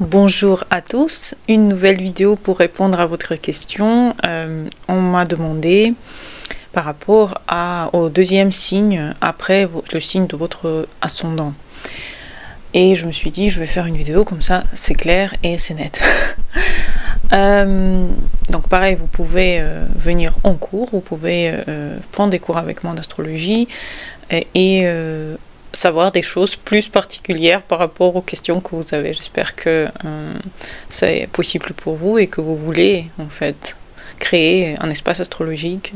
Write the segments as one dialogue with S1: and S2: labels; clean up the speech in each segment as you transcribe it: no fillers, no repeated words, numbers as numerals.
S1: Bonjour à tous, une nouvelle vidéo pour répondre à votre question. On m'a demandé par rapport au deuxième signe après le signe de votre ascendant. Et je me suis dit, je vais faire une vidéo comme ça, c'est clair et c'est net. Donc pareil, vous pouvez venir en cours, vous pouvez prendre des cours avec moi d'astrologie et savoir des choses plus particulières par rapport aux questions que vous avez. J'espère que c'est possible pour vous et que vous voulez en fait créer un espace astrologique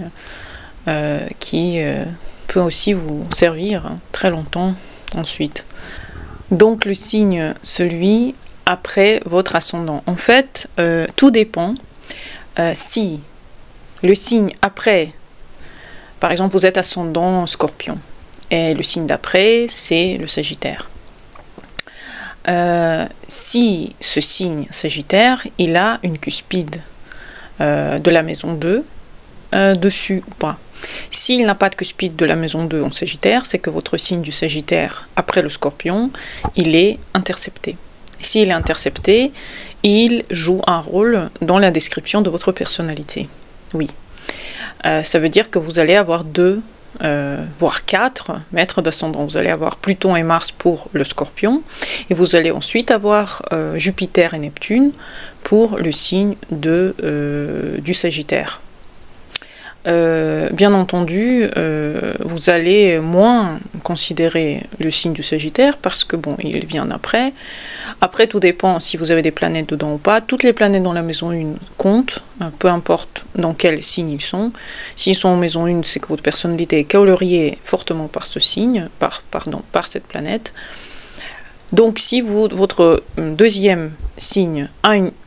S1: qui peut aussi vous servir très longtemps ensuite. Donc le signe, celui après votre ascendant. En fait, tout dépend. Si le signe après, par exemple vous êtes ascendant Scorpion, et le signe d'après, c'est le Sagittaire. Si ce signe Sagittaire, il a une cuspide de la maison 2 dessus ou pas. S'il n'a pas de cuspide de la maison 2 en Sagittaire, c'est que votre signe du Sagittaire, après le Scorpion, il est intercepté. S'il est intercepté, il joue un rôle dans la description de votre personnalité. Oui. Ça veut dire que vous allez avoir voire 4 maîtres d'ascendant. Vous allez avoir Pluton et Mars pour le Scorpion et vous allez ensuite avoir Jupiter et Neptune pour le signe du Sagittaire. Bien entendu, vous allez moins considérer le signe du Sagittaire parce que bon, il vient après. Après, tout dépend si vous avez des planètes dedans ou pas. Toutes les planètes dans la maison 1 comptent, peu importe dans quel signe ils sont. S'ils sont en maison 1, c'est que votre personnalité est coloriée fortement par ce signe, par cette planète. Donc si votre deuxième signe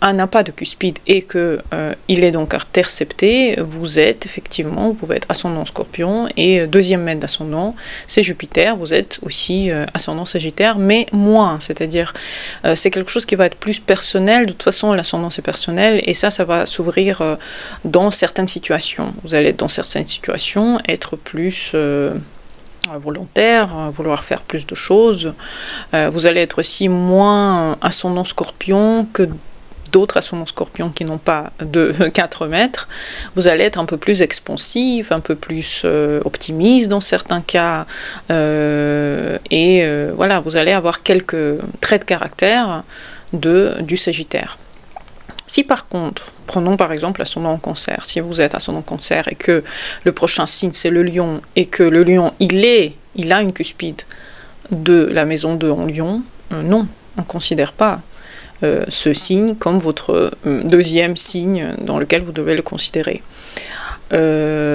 S1: n'a pas de cuspide et que il est donc intercepté, vous pouvez être ascendant Scorpion et deuxième maître d'ascendant, c'est Jupiter, vous êtes aussi ascendant Sagittaire, mais moins, c'est-à-dire c'est quelque chose qui va être plus personnel. De toute façon l'ascendant c'est personnel et ça va s'ouvrir dans certaines situations. Vous allez dans certaines situations être plus volontaire, vouloir faire plus de choses. Vous allez être aussi moins ascendant Scorpion que d'autres ascendants Scorpions qui n'ont pas de 4 mètres. Vous allez être un peu plus expansif, un peu plus optimiste dans certains cas. Voilà, vous allez avoir quelques traits de caractère du Sagittaire. Si par contre, prenons par exemple l'ascendant en Cancer, si vous êtes ascendant Cancer et que le prochain signe c'est le Lion et que le Lion il a une cuspide de la maison 2 en Lion, non, on ne considère pas ce signe comme votre deuxième signe dans lequel vous devez le considérer.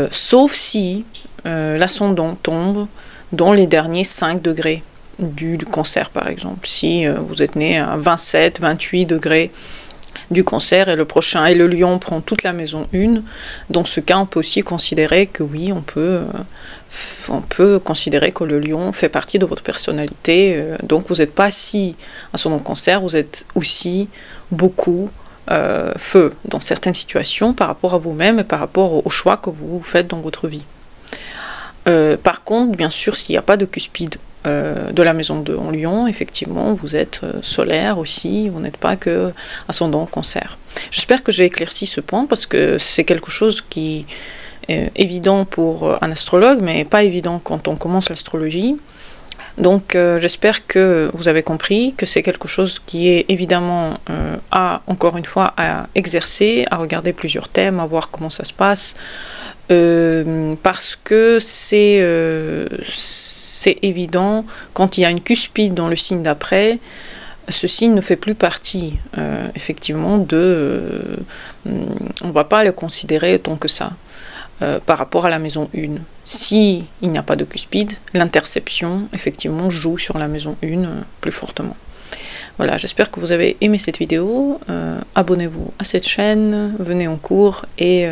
S1: Sauf si l'ascendant tombe dans les derniers 5 degrés du Cancer par exemple. Si vous êtes né à 27, 28 degrés du Cancer et le prochain et le Lion prend toute la maison 1, dans ce cas on peut aussi considérer que oui, on peut considérer que le Lion fait partie de votre personnalité, donc vous n'êtes pas si ascendant Cancer, vous êtes aussi beaucoup feu dans certaines situations par rapport à vous-même et par rapport aux choix que vous faites dans votre vie. Par contre, bien sûr, s'il n'y a pas de cuspide de la maison 2 en Lion, effectivement, vous êtes solaire aussi, vous n'êtes pas que ascendant Cancer. J'espère que j'ai éclairci ce point parce que c'est quelque chose qui est évident pour un astrologue, mais pas évident quand on commence l'astrologie. Donc j'espère que vous avez compris que c'est quelque chose qui est évidemment encore une fois à exercer, à regarder plusieurs thèmes, à voir comment ça se passe. Parce que c'est évident, quand il y a une cuspide dans le signe d'après, ce signe ne fait plus partie effectivement on ne va pas le considérer tant que ça par rapport à la maison 1. Si il n'y a pas de cuspide, l'interception effectivement joue sur la maison 1 plus fortement. Voilà, j'espère que vous avez aimé cette vidéo. Abonnez-vous à cette chaîne, venez en cours et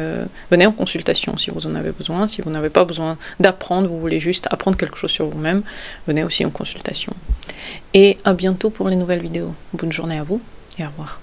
S1: venez en consultation si vous en avez besoin. Si vous n'avez pas besoin d'apprendre, vous voulez juste apprendre quelque chose sur vous-même, venez aussi en consultation. Et à bientôt pour les nouvelles vidéos. Bonne journée à vous et au revoir.